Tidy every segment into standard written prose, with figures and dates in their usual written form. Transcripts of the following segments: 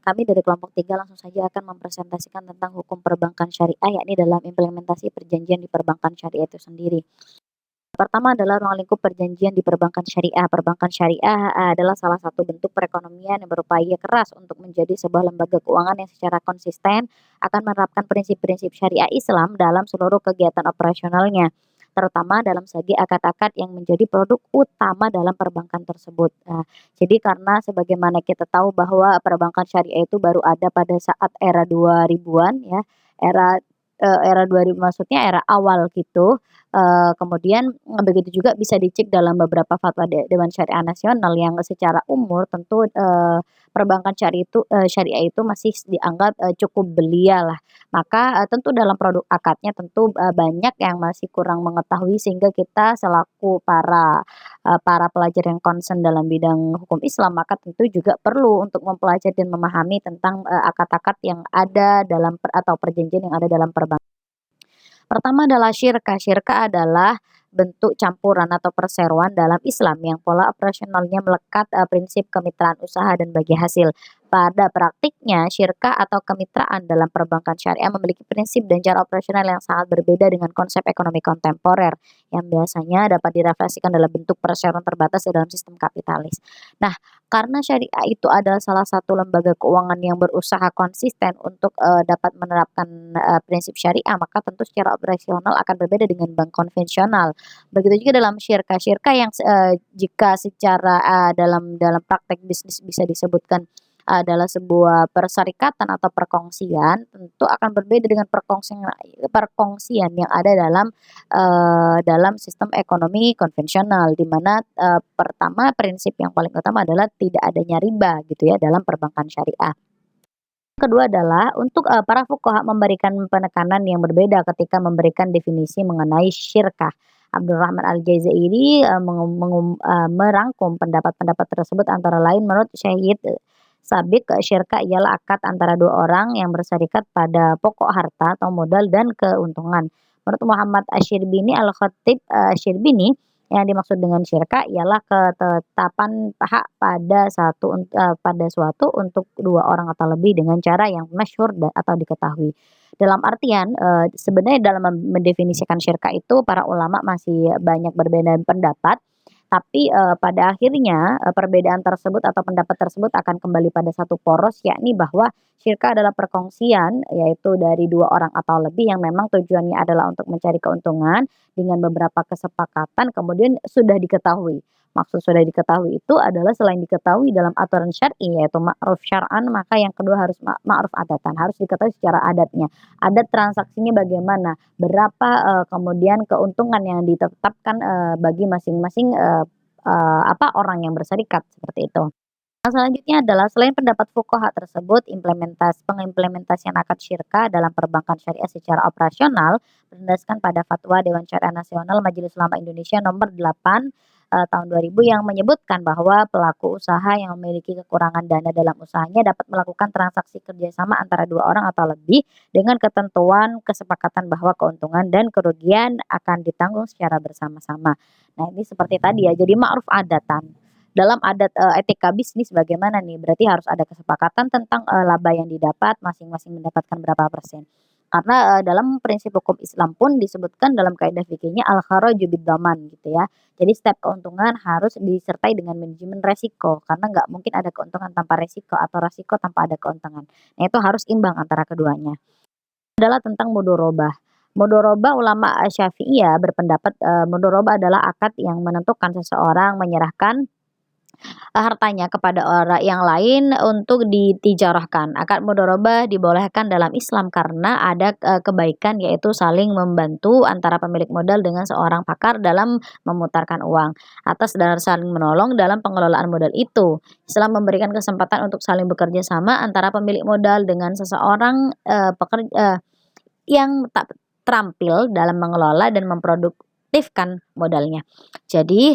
Kami dari kelompok 3 langsung saja akan mempresentasikan tentang hukum perbankan syariah, yakni dalam implementasi perjanjian di perbankan syariah itu sendiri. Pertama adalah ruang lingkup perjanjian di perbankan syariah. Perbankan syariah adalah salah satu bentuk perekonomian yang berupaya keras untuk menjadi sebuah lembaga keuangan yang secara konsisten akan menerapkan prinsip-prinsip syariah Islam dalam seluruh kegiatan operasionalnya, terutama dalam segi akad-akad yang menjadi produk utama dalam perbankan tersebut. Jadi karena sebagaimana kita tahu bahwa perbankan syariah itu baru ada pada saat era 2000-an ya, era era 2000 maksudnya era awal gitu. Kemudian begitu juga bisa dicek dalam beberapa fatwa Dewan Syariah Nasional yang secara umur tentu, perbankan syariah itu masih dianggap, cukup belia lah. Maka, tentu dalam produk akadnya tentu, banyak yang masih kurang mengetahui sehingga kita selaku para pelajar yang concern dalam bidang hukum Islam, maka tentu juga perlu untuk mempelajari dan memahami tentang, akad-akad yang ada dalam atau perjanjian yang ada dalam perbankan. Pertama adalah syirkah. Syirkah adalah bentuk campuran atau perseroan dalam Islam yang pola operasionalnya melekat prinsip kemitraan usaha dan bagi hasil. Pada praktiknya, syirkah atau kemitraan dalam perbankan syariah memiliki prinsip dan cara operasional yang sangat berbeda dengan konsep ekonomi kontemporer yang biasanya dapat direfleksikan dalam bentuk perseroan terbatas dalam sistem kapitalis. Nah, karena syariah itu adalah salah satu lembaga keuangan yang berusaha konsisten untuk, dapat menerapkan, prinsip syariah, maka tentu secara operasional akan berbeda dengan bank konvensional. Begitu juga dalam syirkah. Syirkah yang jika secara, dalam praktek bisnis bisa disebutkan adalah sebuah perserikatan atau perkongsian, tentu akan berbeda dengan perkongsian yang ada dalam sistem ekonomi konvensional, di mana, pertama prinsip yang paling utama adalah tidak adanya riba gitu ya dalam perbankan syariah. Kedua adalah untuk, para fuqaha memberikan penekanan yang berbeda ketika memberikan definisi mengenai syirkah. Abdurrahman Al-Jazairi, merangkum pendapat-pendapat tersebut antara lain menurut Syahid Sabik, syirkah ialah akad antara dua orang yang berserikat pada pokok harta atau modal dan keuntungan. Menurut Muhammad Asy-Syirbini Al-Khatib, Syirbini, yang dimaksud dengan syirkah ialah ketetapan hak pada suatu untuk dua orang atau lebih dengan cara yang masyhur atau diketahui. Dalam artian, sebenarnya dalam mendefinisikan syirkah itu para ulama masih banyak berbeda pendapat, tapi, pada akhirnya, perbedaan tersebut atau pendapat tersebut akan kembali pada satu poros, yakni bahwa syirkah adalah perkongsian, yaitu dari 2 orang atau lebih yang memang tujuannya adalah untuk mencari keuntungan dengan beberapa kesepakatan kemudian sudah diketahui. Maksud sudah diketahui itu adalah selain diketahui dalam aturan syar'i yaitu ma'ruf syar'an, maka yang kedua harus ma'ruf adatan, harus diketahui secara adatnya. Adat transaksinya bagaimana, berapa, kemudian keuntungan yang ditetapkan, bagi masing-masing, orang yang berserikat, seperti itu. Yang selanjutnya adalah selain pendapat fuqaha tersebut, pengimplementasian akad syirkah dalam perbankan syariah secara operasional berdasarkan pada fatwa Dewan Syariah Nasional Majelis Ulama Indonesia nomor 8 tahun 2000 yang menyebutkan bahwa pelaku usaha yang memiliki kekurangan dana dalam usahanya dapat melakukan transaksi kerjasama antara dua orang atau lebih dengan ketentuan kesepakatan bahwa keuntungan dan kerugian akan ditanggung secara bersama-sama. Nah, ini seperti tadi ya, jadi ma'ruf adatan. Dalam adat, etika bisnis bagaimana nih, berarti harus ada kesepakatan tentang, laba yang didapat, masing-masing mendapatkan berapa persen. Karena, dalam prinsip hukum Islam pun disebutkan dalam kaidah fikihnya al-kharaju bid-dhaman gitu ya. Jadi setiap keuntungan harus disertai dengan manajemen resiko, karena nggak mungkin ada keuntungan tanpa resiko atau resiko tanpa ada keuntungan. Nah, itu harus imbang antara keduanya. Adalah tentang mudorobah. Mudorobah ulama Syafi'iyah berpendapat, mudorobah adalah akad yang menentukan seseorang menyerahkan hartanya kepada orang yang lain untuk ditijarahkan. Akad mudharabah dibolehkan dalam Islam karena ada, kebaikan yaitu saling membantu antara pemilik modal dengan seorang pakar dalam memutarkan uang, atas dasar saling menolong dalam pengelolaan modal itu. Islam memberikan kesempatan untuk saling bekerja sama antara pemilik modal dengan seseorang, yang tak terampil dalam mengelola dan memproduktifkan modalnya. Jadi,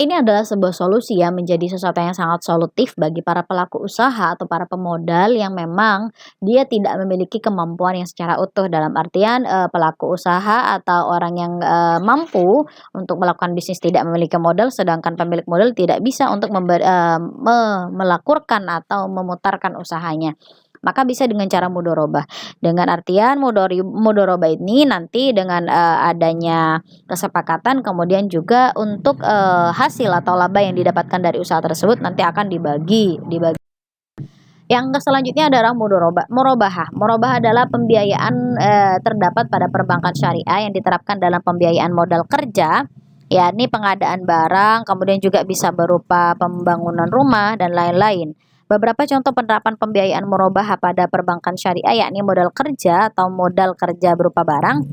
Ini adalah sebuah solusi ya, menjadi sesuatu yang sangat solutif bagi para pelaku usaha atau para pemodal yang memang dia tidak memiliki kemampuan yang secara utuh. Dalam artian, pelaku usaha atau orang yang, mampu untuk melakukan bisnis tidak memiliki modal, sedangkan pemilik modal tidak bisa untuk melakurkan atau memutarkan usahanya. Maka bisa dengan cara mudorobah. Dengan artian mudorobah ini nanti dengan, adanya kesepakatan, kemudian juga untuk, hasil atau laba yang didapatkan dari usaha tersebut nanti akan dibagi. Yang selanjutnya adalah murobahah. Murobahah adalah pembiayaan, terdapat pada perbankan syariah yang diterapkan dalam pembiayaan modal kerja, yakni pengadaan barang, kemudian juga bisa berupa pembangunan rumah dan lain-lain. Beberapa contoh penerapan pembiayaan murobahah pada perbankan syariah yakni modal kerja atau modal kerja berupa barang,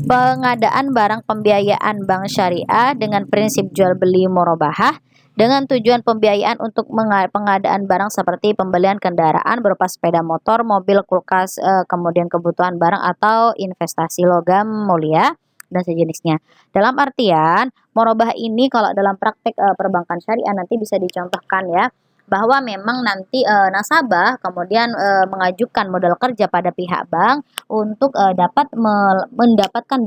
pengadaan barang pembiayaan bank syariah dengan prinsip jual beli murabahah dengan tujuan pembiayaan untuk pengadaan barang seperti pembelian kendaraan berupa sepeda motor, mobil, kulkas, kemudian kebutuhan barang atau investasi logam mulia dan sejenisnya. Dalam artian, murabahah ini kalau dalam praktek perbankan syariah nanti bisa dicontohkan ya, bahwa memang nanti nasabah kemudian mengajukan modal kerja pada pihak bank untuk dapat mendapatkan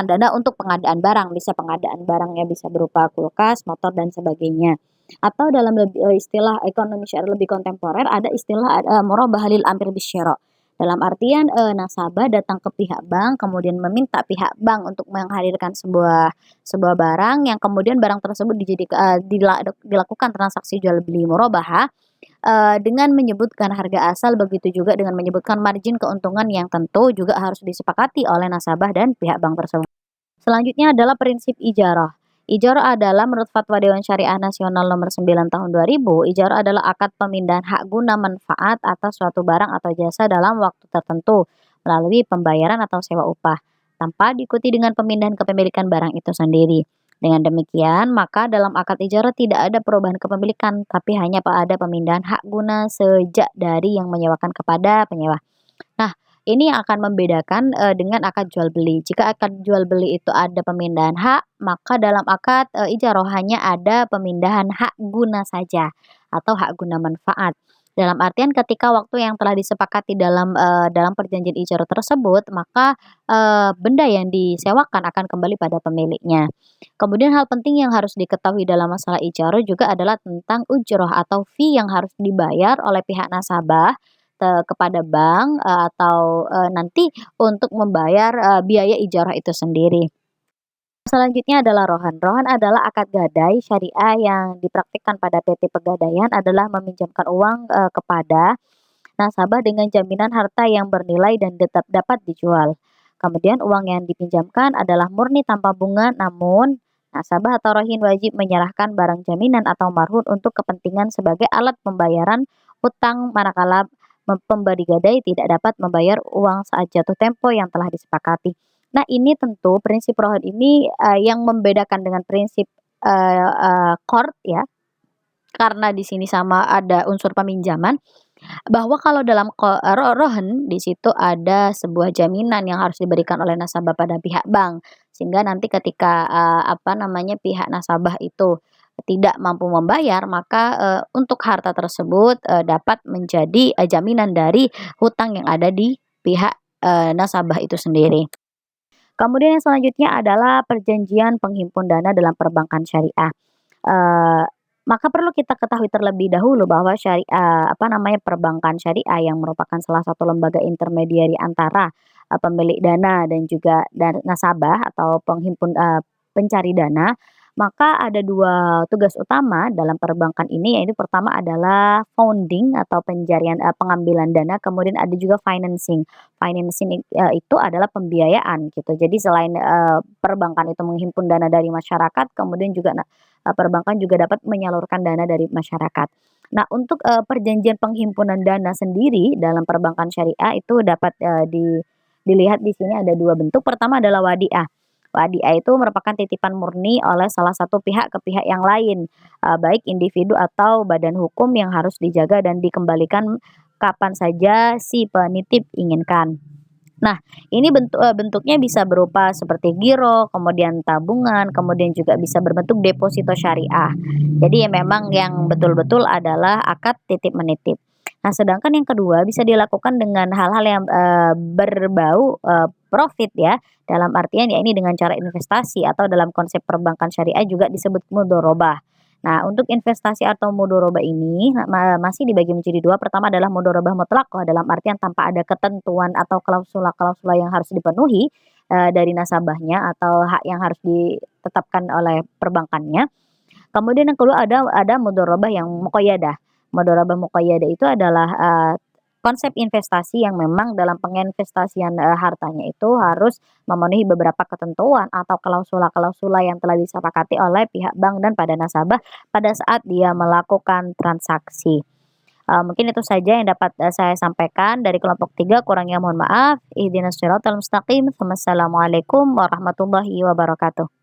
dana untuk pengadaan barang, bisa pengadaan barangnya bisa berupa kulkas, motor dan sebagainya. Atau dalam istilah ekonomi syariah lebih kontemporer ada istilah murabahah lil amir bisyira. Dalam artian nasabah datang ke pihak bank kemudian meminta pihak bank untuk menghadirkan sebuah sebuah barang yang kemudian barang tersebut dilakukan transaksi jual beli murabahah dengan menyebutkan harga asal, begitu juga dengan menyebutkan margin keuntungan yang tentu juga harus disepakati oleh nasabah dan pihak bank tersebut. Selanjutnya adalah prinsip ijarah. Ijarah adalah menurut Fatwa Dewan Syariah Nasional Nomor 9 Tahun 2000, ijarah adalah akad pemindahan hak guna manfaat atas suatu barang atau jasa dalam waktu tertentu melalui pembayaran atau sewa upah, tanpa diikuti dengan pemindahan kepemilikan barang itu sendiri. Dengan demikian, maka dalam akad ijarah tidak ada perubahan kepemilikan, tapi hanya ada pemindahan hak guna sejak dari yang menyewakan kepada penyewa. Nah, ini yang akan membedakan, dengan akad jual beli. Jika akad jual beli itu ada pemindahan hak, maka dalam akad, ijarah hanya ada pemindahan hak guna saja atau hak guna manfaat. Dalam artian ketika waktu yang telah disepakati dalam perjanjian ijarah tersebut, maka, benda yang disewakan akan kembali pada pemiliknya. Kemudian hal penting yang harus diketahui dalam masalah ijarah juga adalah tentang ujroh atau fee yang harus dibayar oleh pihak nasabah kepada bank, atau, nanti untuk membayar, biaya ijarah itu sendiri. Selanjutnya adalah rohan. Rohan adalah akad gadai syariah yang dipraktikkan pada PT Pegadaian adalah meminjamkan uang, kepada nasabah dengan jaminan harta yang bernilai dan tetap dapat dijual. Kemudian uang yang dipinjamkan adalah murni tanpa bunga, namun nasabah atau rohin wajib menyerahkan barang jaminan atau marhun untuk kepentingan sebagai alat pembayaran utang manakala pemberi gadai tidak dapat membayar uang saat jatuh tempo yang telah disepakati. Nah, ini tentu prinsip rohan ini yang membedakan dengan prinsip qard ya, karena di sini sama ada unsur peminjaman, bahwa kalau dalam rohan di situ ada sebuah jaminan yang harus diberikan oleh nasabah pada pihak bank. Sehingga nanti ketika, apa namanya, pihak nasabah itu tidak mampu membayar, maka, untuk harta tersebut, dapat menjadi, jaminan dari hutang yang ada di pihak, nasabah itu sendiri. Kemudian yang selanjutnya adalah perjanjian penghimpun dana dalam perbankan syariah. Eee, maka perlu kita ketahui terlebih dahulu bahwa apa namanya, perbankan syariah yang merupakan salah satu lembaga intermediari antara, pemilik dana dan juga nasabah atau pencari dana, maka ada 2 tugas utama dalam perbankan ini, yaitu pertama adalah founding atau pengambilan dana, kemudian ada juga financing. Financing itu adalah pembiayaan gitu. Jadi selain, perbankan itu menghimpun dana dari masyarakat, kemudian juga perbankan juga dapat menyalurkan dana dari masyarakat. Nah, untuk, perjanjian penghimpunan dana sendiri dalam perbankan syariah itu dapat, dilihat di sini ada 2 bentuk. Pertama adalah wadiah. Wadiah itu merupakan titipan murni oleh salah satu pihak ke pihak yang lain, baik individu atau badan hukum yang harus dijaga dan dikembalikan kapan saja si penitip inginkan. Nah, ini bentuknya bisa berupa seperti giro, kemudian tabungan, kemudian juga bisa berbentuk deposito syariah. Jadi ya memang yang betul-betul adalah akad titip menitip. Nah, sedangkan yang kedua bisa dilakukan dengan hal-hal yang, berbau, profit ya, dalam artian ya ini dengan cara investasi atau dalam konsep perbankan syariah juga disebut mudorobah. Nah, untuk investasi atau mudorobah ini masih dibagi menjadi 2. Pertama adalah mudorobah mutlaqah dalam artian tanpa ada ketentuan atau klausula-klausula yang harus dipenuhi, dari nasabahnya atau hak yang harus ditetapkan oleh perbankannya. Kemudian yang kedua ada mudharabah yang muqayyadah. Mudharabah muqayyadah itu adalah, konsep investasi yang memang dalam penginvestasian, hartanya itu harus memenuhi beberapa ketentuan atau klausula-klausula yang telah disepakati oleh pihak bank dan pada nasabah pada saat dia melakukan transaksi. Mungkin itu saja yang dapat, saya sampaikan dari kelompok 3. Kurangnya mohon maaf. Ihdinas shiratal mustaqim. Wassalamualaikum warahmatullahi wabarakatuh.